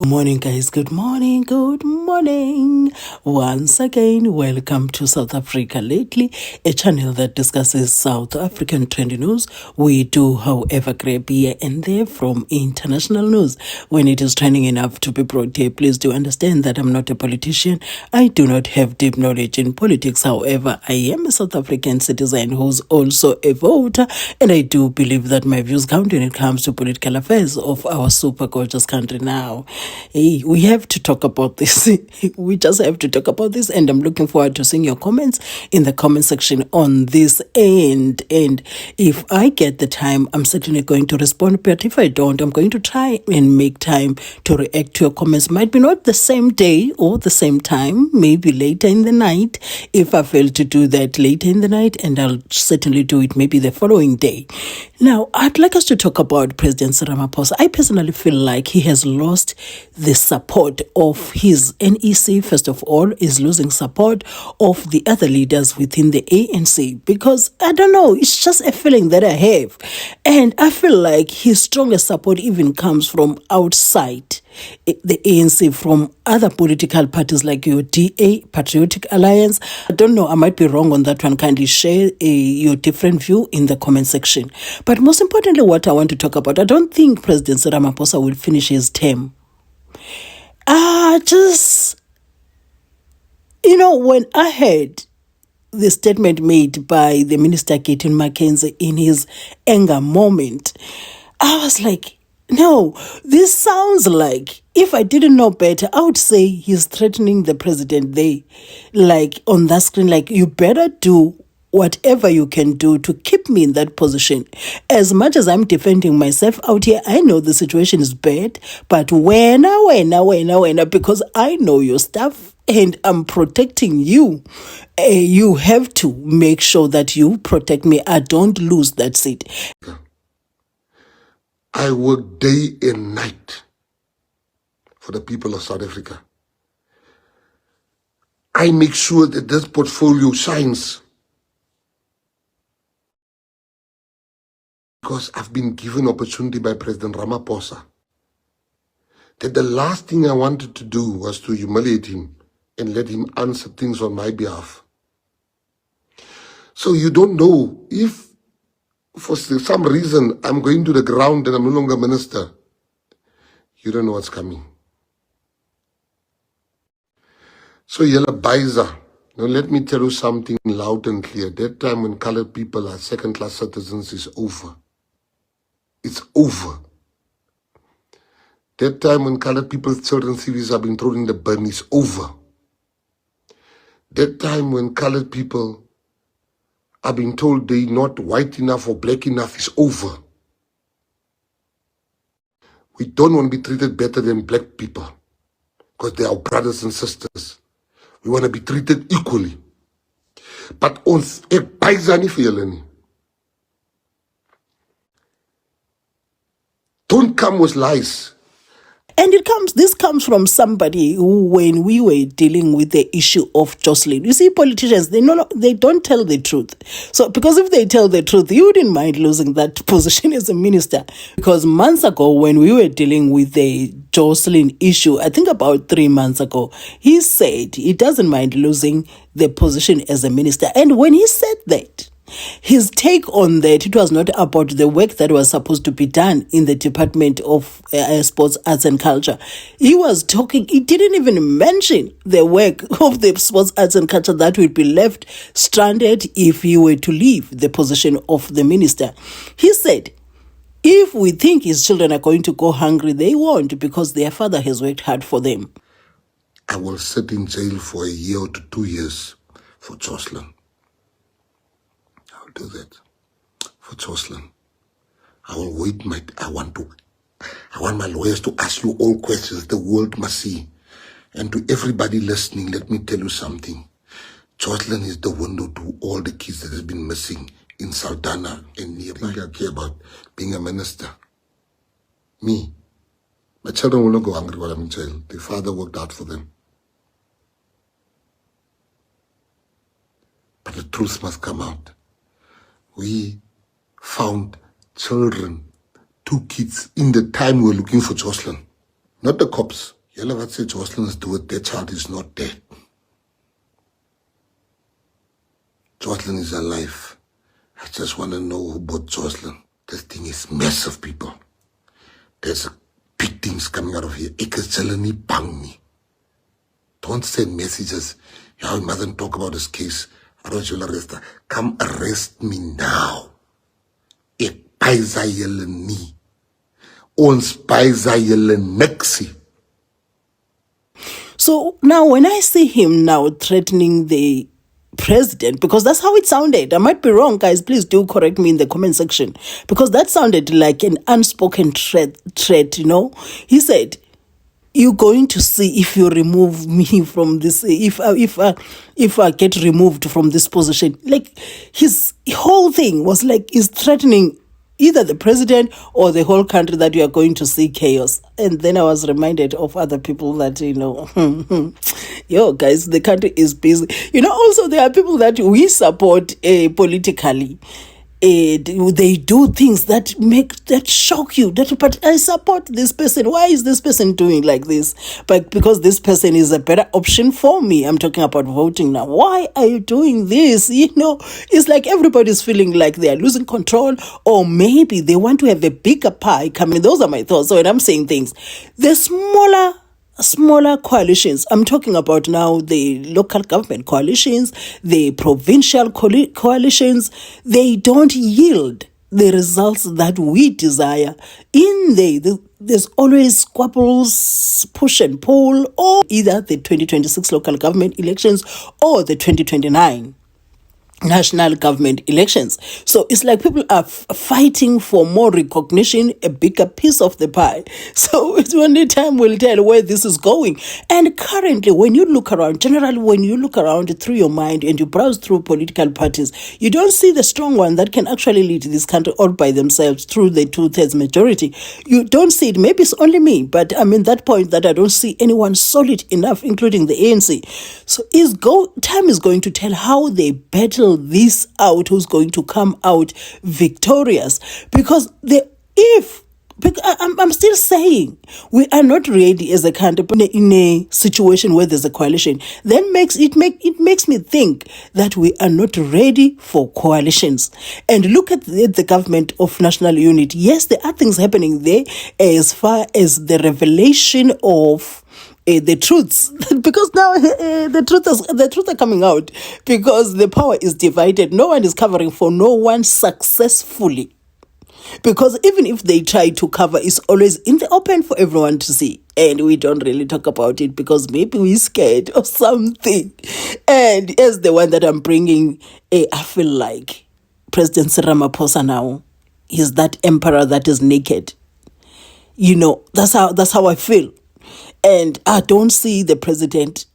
Good morning, guys. Good morning. Good morning. Once again, welcome to South Africa Lately, a channel that discusses South African trendy news. We do, however, grab here and there from international news when it is trending enough to be brought here. Please do understand that I'm not a politician. I do not have deep knowledge in politics. However, I am a South African citizen who's also a voter, and I do believe that my views count when it comes to political affairs of our super gorgeous country now. Hey, we have to talk about this. We just have to talk about this, and I'm looking forward to seeing your comments in the comment section on this end. And if I get the time, I'm certainly going to respond. But if I don't, I'm going to try and make time to react to your comments. Might be not the same day or the same time, maybe later in the night. If I fail to do that later in the night, and I'll certainly do it maybe the following day. Now, I'd like us to talk about President Ramaphosa. I personally feel like he has lost the support of his NEC, first of all, is losing support of the other leaders within the ANC, because I don't know, it's just a feeling that I have. And I feel like his strongest support even comes from outside the ANC, from other political parties like your DA, Patriotic Alliance. I don't know, I might be wrong on that one. Kindly share your different view in the comment section. But most importantly, what I want to talk about, I don't think President Ramaphosa will finish his term. When I heard the statement made by the Minister Gayton McKenzie in his anger moment, I was like, no, this sounds like, if I didn't know better, I would say he's threatening the president there, like on that screen, like, you better do whatever you can do to keep me in that position. As much as I'm defending myself out here, I know the situation is bad, but when, because I know your stuff and I'm protecting you, you have to make sure that you protect me. I don't lose that seat. I work day and night for the people of South Africa. I make sure that this portfolio shines, because I've been given opportunity by President Ramaphosa that the last thing I wanted to do was to humiliate him and let him answer things on my behalf. So you don't know if for some reason I'm going to the ground and I'm no longer minister. You don't know what's coming. So Yella Baiza, now let me tell you something loud and clear. That time when colored people are second-class citizens is over. It's over. That time when colored people's children's CVs are being thrown in the bin is over. That time when colored people are being told they're not white enough or black enough is over. We don't want to be treated better than black people because they are our brothers and sisters. We want to be treated equally. But ons ek baisa nie vir julle nie. Don't come with lies. And this comes from somebody who, when we were dealing with the issue of Jocelyn, you see, politicians, they don't tell the truth. So, because if they tell the truth, you wouldn't mind losing that position as a minister. Because months ago, when we were dealing with the Jocelyn issue, I think about 3 months ago, he said he doesn't mind losing the position as a minister. And when he said that, his take on that, it was not about the work that was supposed to be done in the Department of Sports, Arts and Culture. He didn't even mention the work of the Sports, Arts and Culture that would be left stranded if he were to leave the position of the minister. He said, if we think his children are going to go hungry, they won't, because their father has worked hard for them. I will sit in jail for 1 year to 2 years for Jocelyn. Do that for Jocelyn. I will wait. I want my lawyers to ask you all questions the world must see. And to everybody listening, let me tell you something. Jocelyn is the window to all the kids that have been missing in Saldanha and nearby. I care about being a minister. Me, my children will not go hungry while I'm in jail. Their father worked hard for them. But the truth must come out. We found children, 2 kids, in the time we were looking for Jocelyn. not the cops. Yellow what said Jocelyn's do it, that child is not dead. Jocelyn is alive. I just want to know who bought Jocelyn. This thing is massive, people. There's big things coming out of here. Don't send messages. Yeah, you mustn't talk about this case. I don't you arrest her. Come arrest me now. Ek paisa julle nie. Ons paisa julle niksie. So now when I see him now threatening the president, because that's how it sounded. I might be wrong, guys. Please do correct me in the comment section. Because that sounded like an unspoken threat, you know. He said, you're going to see if you remove me from this, if I get removed from this position. Like, his whole thing was like, he's threatening either the president or the whole country that you are going to see chaos. And then I was reminded of other people that, you know, yo, guys, the country is busy. You know, also there are people that we support politically. They do things that shock you. But I support this person. Why is this person doing like this? But because this person is a better option for me. I'm talking about voting now. Why are you doing this? You know, it's like everybody's feeling like they are losing control, or maybe they want to have a bigger pie coming. Those are my thoughts. So when I'm saying things, the smaller coalitions, I'm talking about now the local government coalitions, the provincial coalitions, they don't yield the results that we desire. There's always squabbles, push and pull, or either the 2026 local government elections or the 2029 national government elections. So it's like people are fighting for more recognition, a bigger piece of the pie. So it's only time will tell where this is going. And currently, when you look around, generally when you look around through your mind and you browse through political parties, you don't see the strong one that can actually lead this country all by themselves through the 2/3 majority. You don't see it. Maybe it's only me, but I'm in that point that I don't see anyone solid enough, including the ANC. So time is going to tell how they battle this out, who's going to come out victorious. Because I'm still saying we are not ready as a country in a situation where there's a coalition. Then it makes me think that we are not ready for coalitions. And look at the government of national unity. Yes, there are things happening there as far as the revelation of the truths, because now the truth are coming out, because the power is divided. No one is covering for no one successfully, because even if they try to cover, it's always in the open for everyone to see, and we don't really talk about it because maybe we're scared of something. And as the one that I'm bringing, I feel like President Ramaphosa now is that emperor that is naked. You know, that's how I feel. And I don't see the president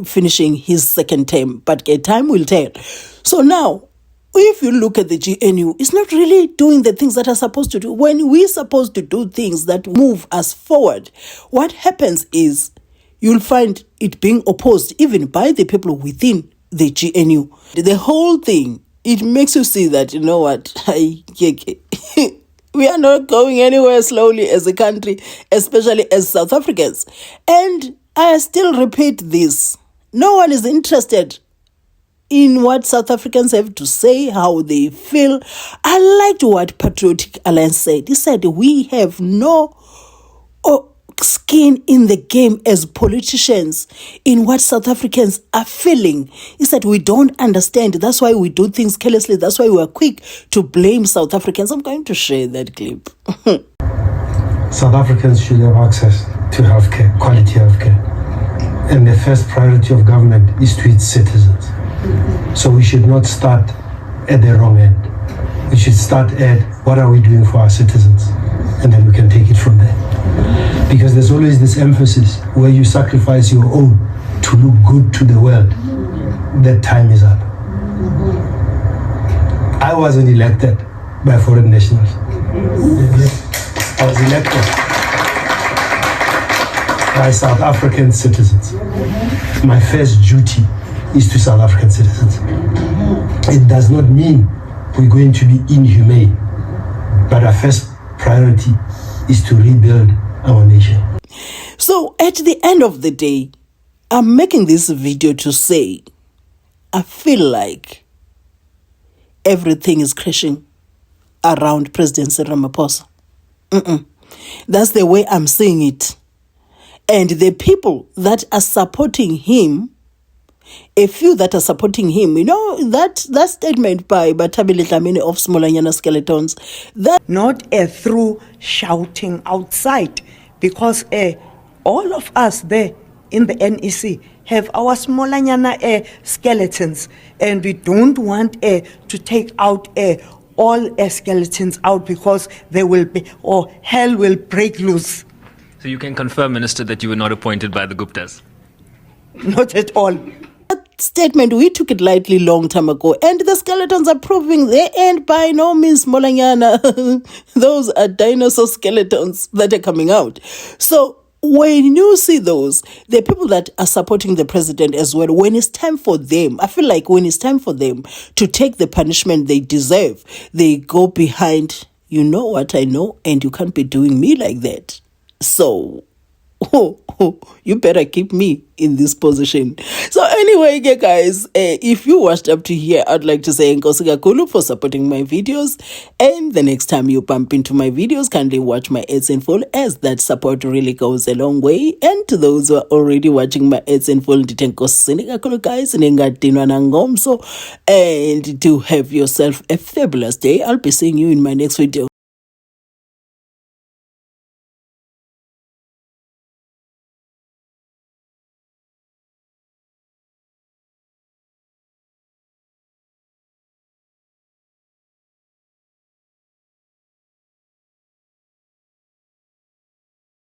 finishing his second term, but time will tell. So now, if you look at the GNU, it's not really doing the things that are supposed to do. When we're supposed to do things that move us forward, what happens is you'll find it being opposed even by the people within the GNU. The whole thing, it makes you see that, you know what, we are not going anywhere slowly as a country, especially as South Africans. And I still repeat this. No one is interested in what South Africans have to say, how they feel. I liked what Patriotic Alliance said. He said, we have no skin in the game as politicians in what South Africans are feeling. He said, we don't understand. That's why we do things carelessly. That's why we are quick to blame South Africans. I'm going to share that clip. South Africans should have access to healthcare, quality healthcare. And the first priority of government is to its citizens. So we should not start at the wrong end. We should start at what are we doing for our citizens? And then we can take it from there. Because there's always this emphasis where you sacrifice your own to look good to the world. That time is up. I wasn't elected by foreign nationals. I was elected by South African citizens. My first duty is to South African citizens. It does not mean we're going to be inhumane, but our first priority is to rebuild our nation. So at the end of the day, I'm making this video to say, I feel like everything is crashing around President Ramaphosa. That's the way I'm seeing it. And the people that are supporting him, a few that are supporting him, you know, that statement by Batabile Dlamini of Smolanyana Skeletons, that not through shouting outside, because all of us there in the NEC have our Smolanyana skeletons, and we don't want to take out all skeletons out, because there will be, or hell will break loose. So you can confirm, Minister, that you were not appointed by the Guptas? Not at all. Statement, we took it lightly long time ago, and the skeletons are proving they ain't by no means Molanyana. Those are dinosaur skeletons that are coming out. So when you see those, the people that are supporting the president as well, when it's time for them, I feel like when it's time for them to take the punishment they deserve, they go behind, you know what I know, and you can't be doing me like that. So you better keep me in this position. So anyway, guys, if you watched up to here, I'd like to say Nkosi kakhulu for supporting my videos. And the next time you bump into my videos, kindly watch my ads in full, as that support really goes a long way. And to those who are already watching my ads in full, guys, and to have yourself a fabulous day. I'll be seeing you in my next video.